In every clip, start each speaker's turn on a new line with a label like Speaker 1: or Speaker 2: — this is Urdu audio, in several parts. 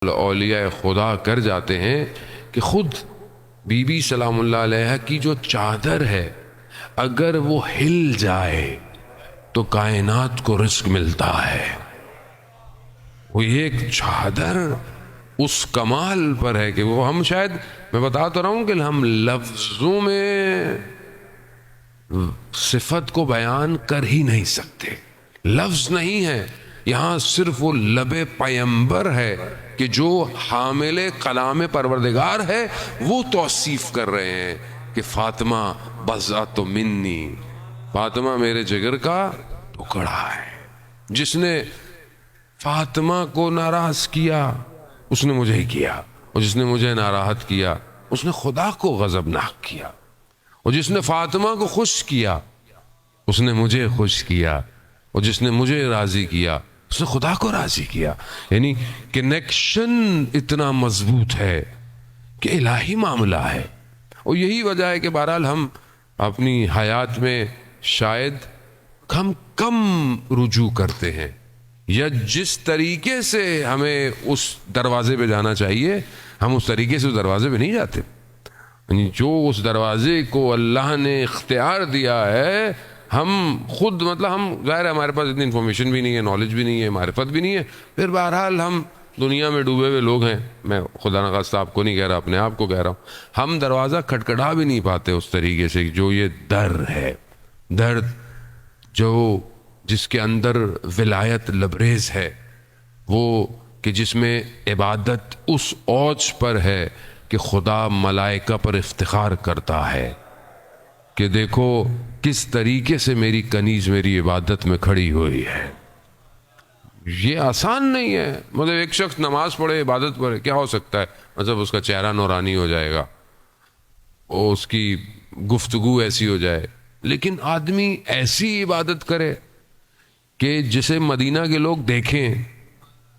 Speaker 1: اولیاء خدا کر جاتے ہیں کہ خود بی بی سلام اللہ علیہ کی جو چادر ہے اگر وہ ہل جائے تو کائنات کو رزق ملتا ہے. وہ ایک چادر اس کمال پر ہے کہ وہ ہم شاید میں بتا تو رہا ہوں کہ ہم لفظوں میں صفت کو بیان کر ہی نہیں سکتے. لفظ نہیں ہے یہاں، صرف وہ لب پیمبر ہے کہ جو حامل کلام پروردگار ہے وہ توصیف کر رہے ہیں کہ فاطمہ بضعۃ منی، فاطمہ میرے جگر کا ٹکڑا ہے. جس نے فاطمہ کو ناراض کیا اس نے مجھے ہی کیا، اور جس نے مجھے ناراحت کیا اس نے خدا کو غضبناک کیا، اور جس نے فاطمہ کو خوش کیا اس نے مجھے خوش کیا، اور جس نے مجھے راضی کیا اس نے خدا کو راضی کیا. یعنی کنیکشن اتنا مضبوط ہے کہ الہی معاملہ ہے. اور یہی وجہ ہے کہ بہرحال ہم اپنی حیات میں شاید ہم کم رجوع کرتے ہیں، یا جس طریقے سے ہمیں اس دروازے پہ جانا چاہیے ہم اس طریقے سے اس دروازے پہ نہیں جاتے. یعنی جو اس دروازے کو اللہ نے اختیار دیا ہے ہم خود ہم ظاہر ہے ہمارے پاس اتنی انفارمیشن بھی نہیں ہے، نالج بھی نہیں ہے، معرفت بھی نہیں ہے، پھر بہرحال ہم دنیا میں ڈوبے ہوئے لوگ ہیں. میں خدا نخواستہ آپ کو نہیں کہہ رہا، اپنے آپ کو کہہ رہا ہوں، ہم دروازہ کھٹکھٹا بھی نہیں پاتے اس طریقے سے. جو یہ در ہے، درد جو جس کے اندر ولایت لبریز ہے، وہ کہ جس میں عبادت اس اوج پر ہے کہ خدا ملائکہ پر افتخار کرتا ہے کہ دیکھو کس طریقے سے میری کنیز میری عبادت میں کھڑی ہوئی ہے. یہ آسان نہیں ہے. ایک شخص نماز پڑھے، عبادت پڑھے، کیا ہو سکتا ہے؟ اس کا چہرہ نورانی ہو جائے گا اور اس کی گفتگو ایسی ہو جائے، لیکن آدمی ایسی عبادت کرے کہ جسے مدینہ کے لوگ دیکھیں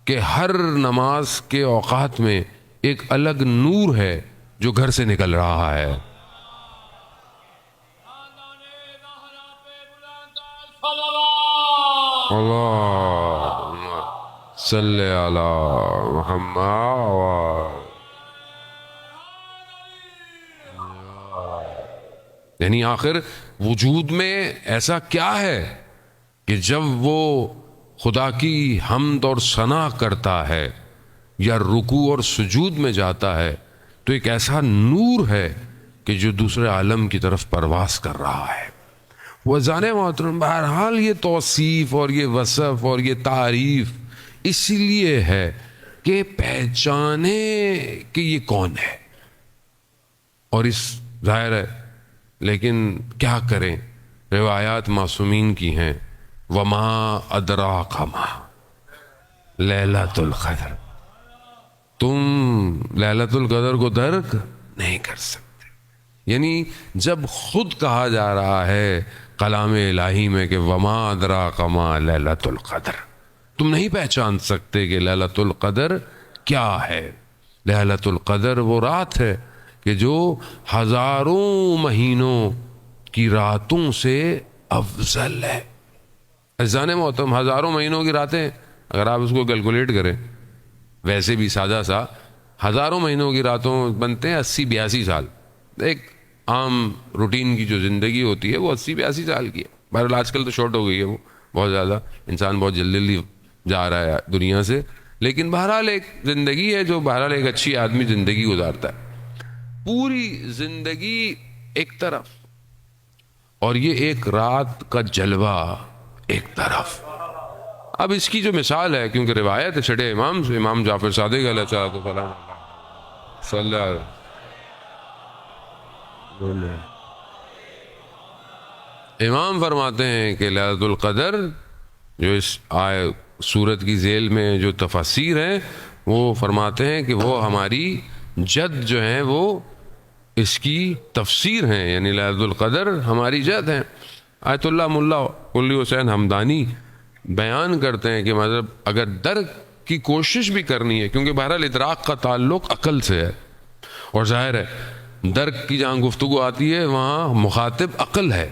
Speaker 1: کہ ہر نماز کے اوقات میں ایک الگ نور ہے جو گھر سے نکل رہا ہے. اللہم صلی علی محمد. یعنی آخر وجود میں ایسا کیا ہے کہ جب وہ خدا کی حمد اور ثنا کرتا ہے یا رکوع اور سجود میں جاتا ہے تو ایک ایسا نور ہے کہ جو دوسرے عالم کی طرف پرواز کر رہا ہے. وزان محترم، بہرحال یہ توصیف اور یہ وصف اور یہ تعریف اس لیے ہے کہ پہچانے کہ یہ کون ہے. اور اس ظاہر ہے، لیکن کیا کریں، روایات معصومین کی ہیں، وما ادراک ما لیلۃ القدر. تم لیلۃ القدر کو درک نہیں کر سکتے. یعنی جب خود کہا جا رہا ہے کلام الہی میں کہ وما ادراک ما لیلۃ القدر، تم نہیں پہچان سکتے کہ لیلۃ القدر کیا ہے. لیلۃ القدر وہ رات ہے کہ جو ہزاروں مہینوں کی راتوں سے افضل ہے. عزیزان محترم، ہزاروں مہینوں کی راتیں اگر آپ اس کو کیلکولیٹ کریں، ویسے بھی سادہ سا، ہزاروں مہینوں کی راتوں بنتے ہیں 80-82 سال. ایک عام روٹین کی جو زندگی ہوتی ہے وہ 80-82 سال کی ہے. بہرحال آج کل تو شارٹ ہو گئی ہے وہ بہت زیادہ، انسان بہت جلدی جا رہا ہے دنیا سے، لیکن بہرحال ایک زندگی ہے جو بہرحال ایک اچھی آدمی زندگی گزارتا ہے. پوری زندگی ایک طرف اور یہ ایک رات کا جلوہ ایک طرف. اب اس کی جو مثال ہے، کیونکہ روایت ہے چھٹے امام سے، امام جعفر صادق علیہ السلام صلی اللہ علیہ وسلم، امام فرماتے ہیں کہ لیلۃ القدر جو اس آئے سورت کی ذیل میں جو تفاسیر ہیں وہ فرماتے ہیں کہ وہ ہماری جد جو ہیں وہ اس کی تفسیر ہیں. یعنی لیلۃ القدر ہماری جد ہیں. آیت اللہ ملا قلی حسین حمدانی بیان کرتے ہیں کہ مطلب اگر درک کی کوشش بھی کرنی ہے، کیونکہ بہرحال ادراک کا تعلق عقل سے ہے، اور ظاہر ہے درک کی جہاں گفتگو آتی ہے وہاں مخاطب عقل ہے،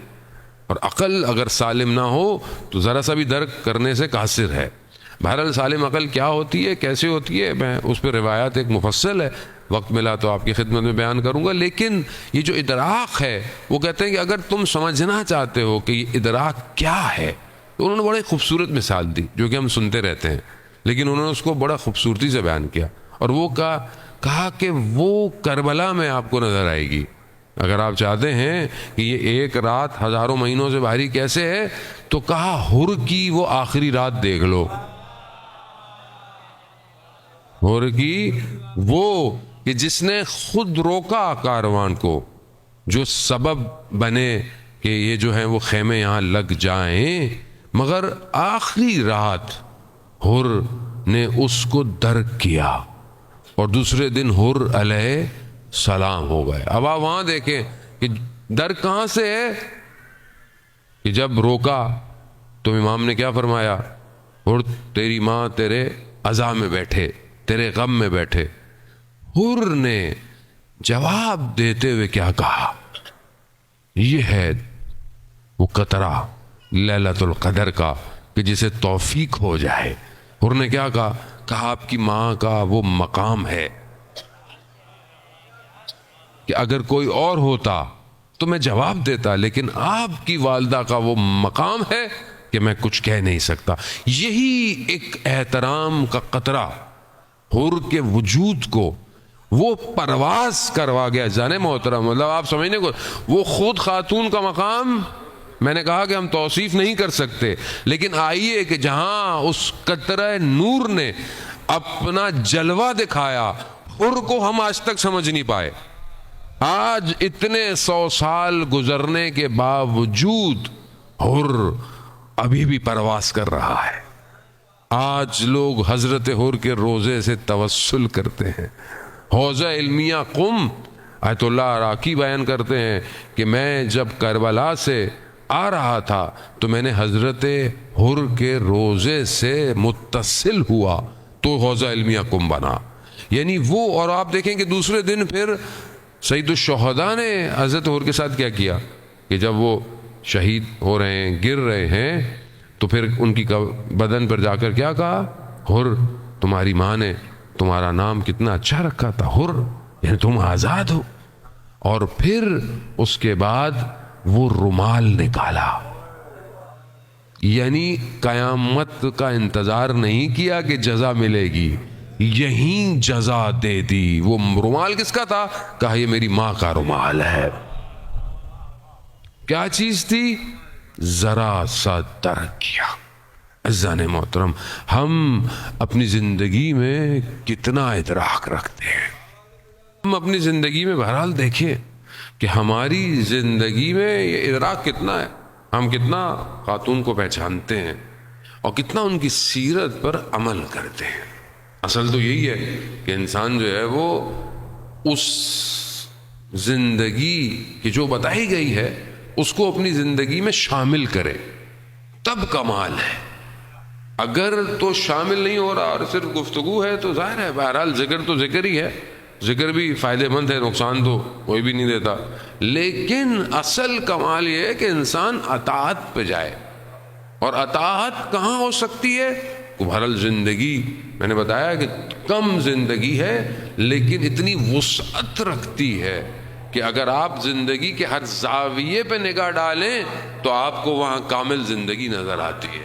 Speaker 1: اور عقل اگر سالم نہ ہو تو ذرا سا بھی درک کرنے سے قاصر ہے. بہرحال سالم عقل کیا ہوتی ہے، کیسے ہوتی ہے، میں اس پہ روایات ایک مفصل ہے، وقت ملا تو آپ کی خدمت میں بیان کروں گا. لیکن یہ جو ادراک ہے، وہ کہتے ہیں کہ اگر تم سمجھنا چاہتے ہو کہ یہ ادراک کیا ہے، تو انہوں نے بڑی خوبصورت مثال دی جو کہ ہم سنتے رہتے ہیں، لیکن انہوں نے اس کو بڑا خوبصورتی سے بیان کیا. اور وہ کہا کہ وہ کربلا میں آپ کو نظر آئے گی. اگر آپ چاہتے ہیں کہ یہ ایک رات ہزاروں مہینوں سے بھاری کیسے ہے، تو کہا حر کی وہ آخری رات دیکھ لو. حر کی وہ کہ جس نے خود روکا کاروان کو، جو سبب بنے کہ یہ جو ہیں وہ خیمے یہاں لگ جائیں، مگر آخری رات حر نے اس کو درک کیا اور دوسرے دن حر علیہ سلام ہو گئے. اب آپ وہاں دیکھیں کہ درک کہاں سے ہے کہ جب روکا تو امام نے کیا فرمایا، حر تیری ماں تیرے عزا میں بیٹھے، تیرے غم میں بیٹھے. حر نے جواب دیتے ہوئے کیا کہا، یہ ہے وہ قطرہ لیلۃ القدر کا کہ جسے توفیق ہو جائے. حر نے کیا کہا آپ کی ماں کا وہ مقام ہے کہ اگر کوئی اور ہوتا تو میں جواب دیتا، لیکن آپ کی والدہ کا وہ مقام ہے کہ میں کچھ کہہ نہیں سکتا. یہی ایک احترام کا قطرہ حر کے وجود کو وہ پرواز کروا گیا. جانے محترم، مطلب آپ سمجھنے کو، وہ خود خاتون کا مقام میں نے کہا کہ ہم توصیف نہیں کر سکتے، لیکن آئیے کہ جہاں اس قطرہ نور نے اپنا جلوہ دکھایا، حر کو ہم آج تک سمجھ نہیں پائے. آج اتنے 100 سال گزرنے کے باوجود حر ابھی بھی پرواز کر رہا ہے. آج لوگ حضرت حر کے روزے سے توسل کرتے ہیں. حوضہ علمیہ قم، آیت اللہ عراقی بیان کرتے ہیں کہ میں جب کربلا سے آ رہا تھا تو میں نے حضرت حر کے روزے سے متصل ہوا تو حوضہ علمیہ قم بنا. یعنی وہ، اور آپ دیکھیں کہ دوسرے دن پھر سید الشہداء نے حضرت حر کے ساتھ کیا کیا کہ جب وہ شہید ہو رہے ہیں، گر رہے ہیں، تو پھر ان کی بدن پر جا کر کیا کہا، حر تمہاری ماں نے تمہارا نام کتنا اچھا رکھا تھا، حر یعنی تم آزاد ہو. اور پھر اس کے بعد وہ رومال نکالا، یعنی قیامت کا انتظار نہیں کیا کہ جزا ملے گی، یہیں جزا دے دی. وہ رومال کس کا تھا؟ کہا یہ میری ماں کا رومال ہے. کیا چیز تھی؟ ذرا سا درک کیا. عزیزان محترم، ہم اپنی زندگی میں کتنا ادراک رکھتے ہیں؟ ہم اپنی زندگی میں بہرحال دیکھیں کہ ہماری زندگی میں یہ ادراک کتنا ہے. ہم کتنا خاتون کو پہچانتے ہیں اور کتنا ان کی سیرت پر عمل کرتے ہیں. اصل تو یہی ہے کہ انسان جو ہے وہ اس زندگی کی جو بتائی گئی ہے اس کو اپنی زندگی میں شامل کرے، تب کمال ہے. اگر تو شامل نہیں ہو رہا اور صرف گفتگو ہے تو ظاہر ہے بہرحال ذکر تو ذکر ہی ہے، ذکر بھی فائدہ مند ہے، نقصان تو کوئی بھی نہیں دیتا. لیکن اصل کمال یہ ہے کہ انسان اطاعت پہ جائے. اور اطاعت کہاں ہو سکتی ہے؟ بہرحال زندگی، میں نے بتایا کہ کم زندگی ہے لیکن اتنی وسعت رکھتی ہے کہ اگر آپ زندگی کے ہر زاویے پہ نگاہ ڈالیں تو آپ کو وہاں کامل زندگی نظر آتی ہے.